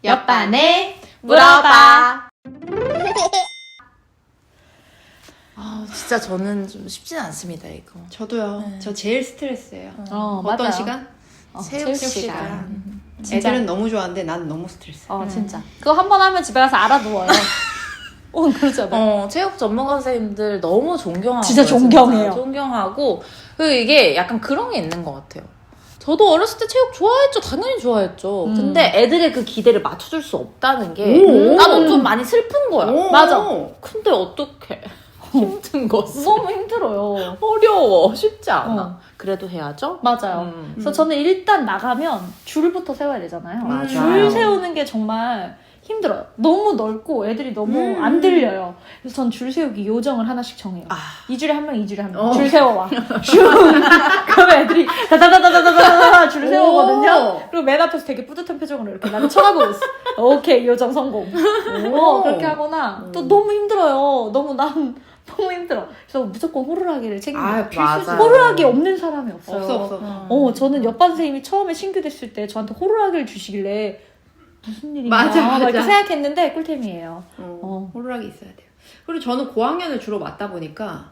옆반에 물어봐. 아, 진짜 저는 좀 쉽진 않습니다, 이거. 저도요. 네. 저 제일 스트레스예요. 어떤 맞아요. 시간? 체육 시간. 시간. 진짜. 애들은 너무 좋아하는데 난 너무 스트레스. 진짜. 그거 한 번 하면 집에 가서 알아 누워요. 그렇잖아요. 체육 전문가 선생님들 너무 존경하고. 진짜 존경해요. 존경하고. 그리고 이게 약간 그런 게 있는 것 같아요. 저도 어렸을 때 체육 좋아했죠. 당연히 좋아했죠. 근데 애들의 그 기대를 맞춰줄 수 없다는 게 나도 좀 많이 슬픈 거야. 맞아. 근데 어떡해. 힘든 것을. 너무 힘들어요. 어려워. 쉽지 않아. 그래도 해야죠? 맞아요. 그래서 저는 일단 나가면 줄부터 세워야 되잖아요. 맞아요. 줄 세우는 게 정말 힘들어요. 너무 넓고 애들이 너무 안 들려요. 그래서 전 줄 세우기 요정을 하나씩 정해요. 2주에 한 명, 2주에 한 명. 줄 세워와. 그러면 애들이 다다다다다다다 줄 세우거든요. 그리고 맨 앞에서 되게 뿌듯한 표정으로 이렇게 나를 쳐다보고 있어. 오케이, 요정 성공. 그렇게 하거나 또 너무 힘들어요. 너무 힘들어. 그래서 무조건 호루라기를 챙깁니다. 필수지. 호루라기 없는 사람이 없어요. 없어. 저는 옆반 선생님이 처음에 신규 됐을 때 저한테 호루라기를 주시길래 무슨 일인가 맞아. 막 이렇게 생각했는데 꿀템이에요. 호루라기 있어야 돼요. 그리고 저는 고학년을 주로 맡다 보니까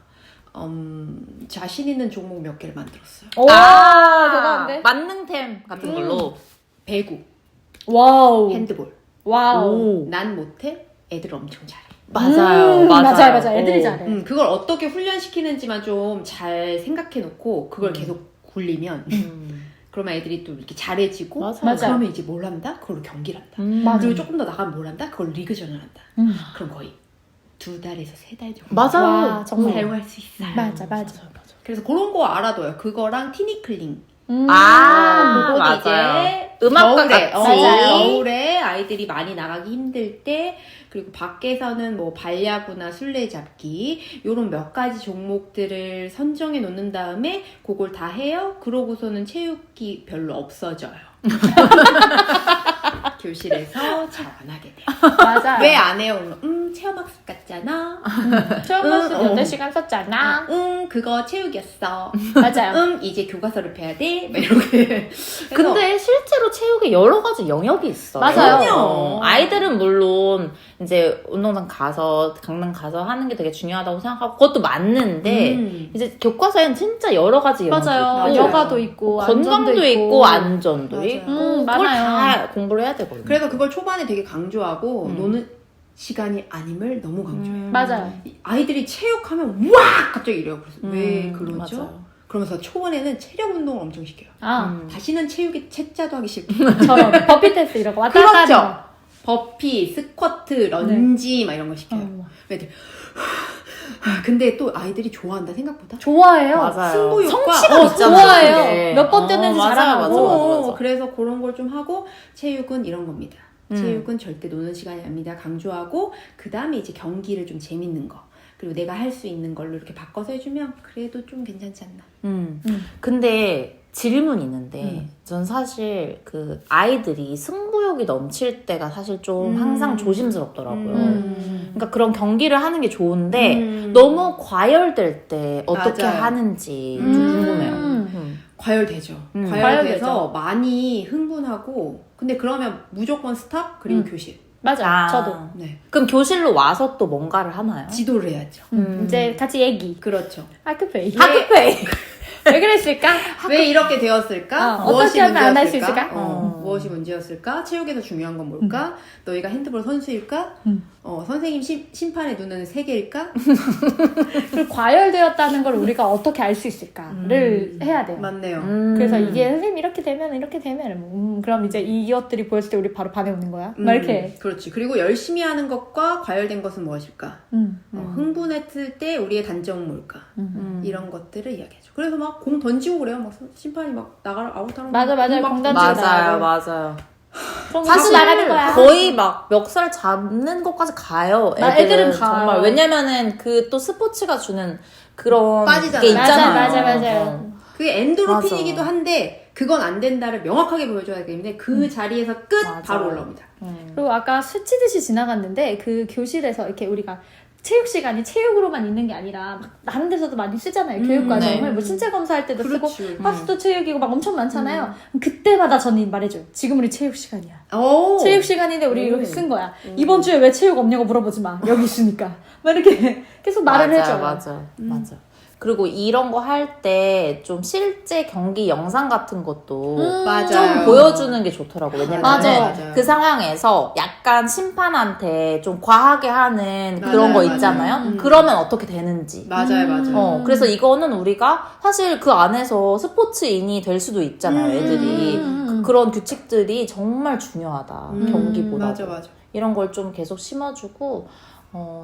자신 있는 종목 몇 개를 만들었어요. 대단한데? 만능템 같은 걸로. 배구, 와우. 핸드볼. 와우. 난 못해? 애들 엄청 잘해. 맞아요. 맞아요. 애들이 잘해. 그걸 어떻게 훈련시키는지만 좀 잘 생각해 놓고 그걸 계속 굴리면 그러면 애들이 또 이렇게 잘해지고 맞아요. 그러면 이제 뭘 한다? 그걸로 경기를 한다. 맞아요. 그리고 조금 더 나가면 뭘 한다? 그걸 리그전을 한다. 그럼 거의 2달에서 3달 정도 맞아요. 와, 정말. 사용할 수 있어요. 맞아. 그래서 그런 거 알아둬요. 그거랑 티니클링. 그거 그건 맞아요. 음악과 겨울에, 같이. 겨울에 아이들이 많이 나가기 힘들 때 그리고 밖에서는 뭐 발야구나 술래잡기 요런 몇 가지 종목들을 선정해 놓는 다음에 그걸 다 해요. 그러고서는 체육이 별로 없어져요. 교실에서 잘 안 하게 돼요. 맞아요. 왜 안 해요? 체험학습 같잖아. 체험학습 8시간 썼잖아. 그거 체육이었어. 맞아요. 이제 교과서를 펴야 돼. 막 이렇게. 근데 실제로 체육에 여러 가지 영역이 있어요. 맞아요. 그럼요. 아이들은 물론 이제 운동장 가서 강당 가서 하는 게 되게 중요하다고 생각하고 그것도 맞는데 이제 교과서에는 진짜 여러 가지 영역이 맞아요. 있고 여가도 있고 건강도 안전도 있고 안전도 맞아요. 있고 그걸 많아요. 다 공부를 해야 되거든요. 그래서 그걸 초반에 되게 강조하고 노는 시간이 아님을 너무 강조해요. 맞아요. 아이들이 체육하면 와 갑자기 이래요. 그래서 왜 그러죠? 맞아요. 그러면서 초반에는 체력 운동을 엄청 시켜요. 다시는 체육에 채자도 하기 싫고. 저런 버피 테스트 이런 거 왔다 갔다 하는 그렇죠. 거. 버피, 스쿼트, 런지 막 이런 거 시켜요. 애들 근데 또 아이들이 좋아한다 생각보다. 좋아해요. 맞아요. 승부 효과. 성취감 있잖아요. 좋아해요. 그게. 몇 번 뛰는지 맞아요, 자랑하고. 맞아. 그래서 그런 걸 좀 하고 체육은 이런 겁니다. 체육은 절대 노는 시간이 아닙니다. 강조하고 그 다음에 이제 경기를 좀 재밌는 거 그리고 내가 할 수 있는 걸로 이렇게 바꿔서 해주면 그래도 좀 괜찮지 않나. 근데 질문이 있는데 전 사실 그 아이들이 승부욕이 넘칠 때가 사실 좀 항상 조심스럽더라고요. 그러니까 그런 경기를 하는 게 좋은데 너무 과열될 때 어떻게 맞아요. 하는지 좀 궁금해요. 과열되죠. 과열돼서 과열되죠. 많이 흥분하고 근데 그러면 무조건 스탑 그리고 교실. 맞아. 저도. 네. 그럼 교실로 와서 또 뭔가를 하나요? 지도를 해야죠. 이제 같이 얘기. 그렇죠. 학급회의. 학급회의. 왜 그랬을까? 왜 이렇게 되었을까? 어떻게 하면 안 할 수 있을까? 무엇이 문제였을까? 체육에서 중요한 건 뭘까? 너희가 핸드볼 선수일까? 선생님 심판에 두는 세계일까? 그리고 과열되었다는 걸 우리가 어떻게 알 수 있을까를 해야 돼요. 맞네요. 그래서 이게 선생님 이렇게 되면 그럼 이제 이것들이 보였을 때 우리 바로 반해오는 거야. 막 이렇게. 그렇지. 그리고 열심히 하는 것과 과열된 것은 무엇일까? 흥분했을 때 우리의 단점은 뭘까? 이런 것들을 이야기하죠. 그래서 막 공 던지고 그래요. 막 심판이 막 나가라 아웃하라고. 맞아. 공 던지고 맞아요. 사실 나가는 거야. 거의 막 멱살 잡는 것까지 가요. 애들은 가요. 정말 왜냐면은 그 또 스포츠가 주는 그런 빠지잖아요. 게 있잖아요. 맞아요. 그게 엔도르핀이기도 한데 그건 안 된다를 명확하게 보여줘야 되기 때문에 그 자리에서 끝 맞아요. 바로 올라옵니다. 그리고 아까 스치듯이 지나갔는데 그 교실에서 이렇게 우리가 체육 시간이 체육으로만 있는 게 아니라 막 다른 데서도 많이 쓰잖아요. 교육 과정을. 네. 뭐 신체 검사할 때도 그렇죠. 쓰고 학습도 체육이고 막 엄청 많잖아요. 그때마다 저는 말해줘요. 지금 우리 체육 시간이야. 오. 체육 시간인데 우리 이렇게 오. 쓴 거야. 이번 주에 왜 체육 없냐고 물어보지 마. 여기 있으니까. 막 이렇게 계속 말을 해줘요. 맞아. 그리고 이런 거 할 때 좀 실제 경기 영상 같은 것도 맞아요. 좀 보여주는 게 좋더라고. 왜냐면 맞아요. 그 상황에서 약간 심판한테 좀 과하게 하는 그런 맞아요, 거 맞아요. 있잖아요. 그러면 어떻게 되는지. 맞아요. 그래서 이거는 우리가 사실 그 안에서 스포츠인이 될 수도 있잖아요, 애들이. 그런 규칙들이 정말 중요하다, 경기보다. 맞아. 이런 걸 좀 계속 심어주고,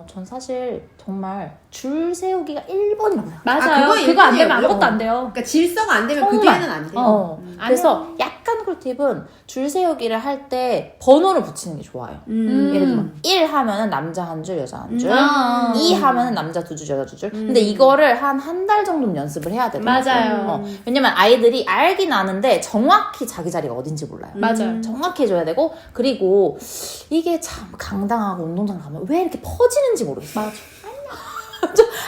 전 사실 정말 줄 세우기가 1번이라고 생각해요. 맞아요. 그거 그거 안 되면 일본이에요. 아무것도 안 돼요. 그러니까 질서가 안 되면 그 정말. 뒤에는 안 돼요. 그래서 약간 꿀팁은 줄 세우기를 할 때 번호를 붙이는 게 좋아요. 예를 들면 1 하면은 남자 한 줄, 여자 한 줄. 2 하면은 남자 두 줄, 여자 두 줄. 근데 이거를 한 달 정도는 연습을 해야 돼요. 맞아요. 왜냐면 아이들이 알긴 아는데 정확히 자기 자리가 어딘지 몰라요. 맞아요. 정확히 해줘야 되고, 그리고 이게 참 강당하고 운동장 가면 왜 이렇게 퍼지는지 모르겠어. 맞아.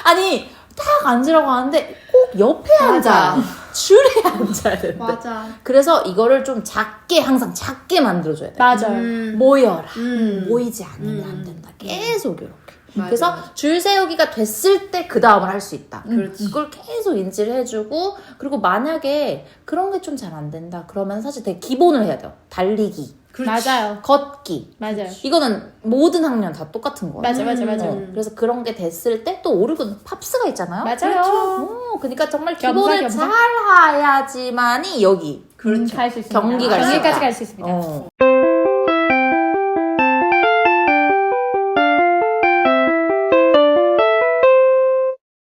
아니, 딱 앉으라고 하는데 꼭 옆에 앉아. 줄에 앉아야 된대. 맞아. 그래서 이거를 좀 항상 작게 만들어줘야 돼. 맞아요. 모여라. 모이지 않으면 안 된다. 계속 이렇게. 그래서 줄 세우기가 됐을 때 그 다음을 할 수 있다. 그걸 계속 인지를 해주고, 그리고 만약에 그런 게 좀 잘 안 된다 그러면 사실 되게 기본을 해야 돼요. 달리기, 맞아요. 걷기. 맞아요. 이거는 모든 학년 다 똑같은 거예요. 맞아. 그래서 그런 게 됐을 때 또 오르고 팝스가 있잖아요. 맞아요. 그러니까 정말 겸사, 기본을 겸사. 잘 해야지만이 여기 갈 수 있습니다. 경기가 갈 수 경기까지 있다. 갈 수 있습니다.